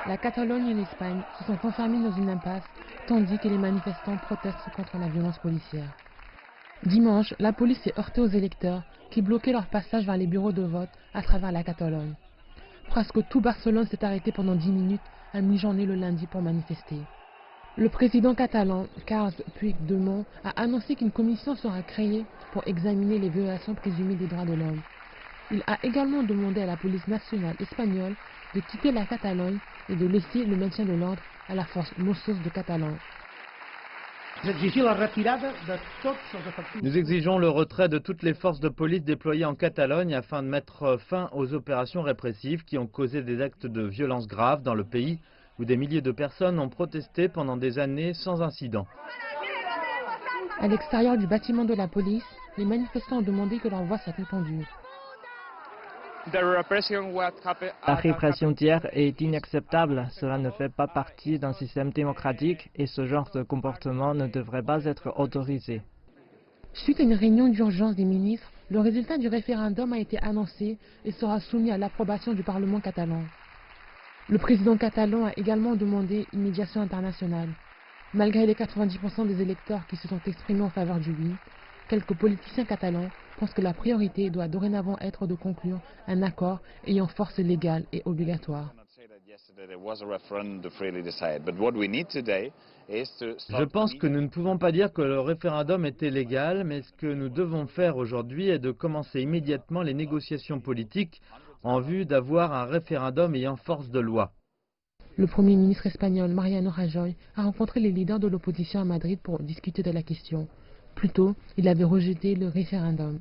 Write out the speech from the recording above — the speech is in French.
La Catalogne et l'Espagne se sont enfermés dans une impasse, tandis que les manifestants protestent contre la violence policière. Dimanche, la police s'est heurtée aux électeurs qui bloquaient leur passage vers les bureaux de vote à travers la Catalogne. Presque tout Barcelone s'est arrêté pendant 10 minutes à mi-journée le lundi pour manifester. Le président catalan, Carles Puigdemont, a annoncé qu'une commission sera créée pour examiner les violations présumées des droits de l'homme. Il a également demandé à la police nationale espagnole de quitter la Catalogne et de laisser le maintien de l'ordre à la force Mossos de Catalan. Nous exigeons le retrait de toutes les forces de police déployées en Catalogne afin de mettre fin aux opérations répressives qui ont causé des actes de violence graves dans le pays où des milliers de personnes ont protesté pendant des années sans incident. À l'extérieur du bâtiment de la police, les manifestants ont demandé que leur voix soit entendue. La répression d'hier est inacceptable. Cela ne fait pas partie d'un système démocratique et ce genre de comportement ne devrait pas être autorisé. Suite à une réunion d'urgence des ministres, le résultat du référendum a été annoncé et sera soumis à l'approbation du Parlement catalan. Le président catalan a également demandé une médiation internationale. Malgré les 90% des électeurs qui se sont exprimés en faveur du oui, quelques politiciens catalans pensent que la priorité doit dorénavant être de conclure un accord ayant force légale et obligatoire. Je pense que nous ne pouvons pas dire que le référendum était légal, mais ce que nous devons faire aujourd'hui est de commencer immédiatement les négociations politiques en vue d'avoir un référendum ayant force de loi. Le Premier ministre espagnol Mariano Rajoy a rencontré les leaders de l'opposition à Madrid pour discuter de la question. Plus tôt, il avait rejeté le référendum.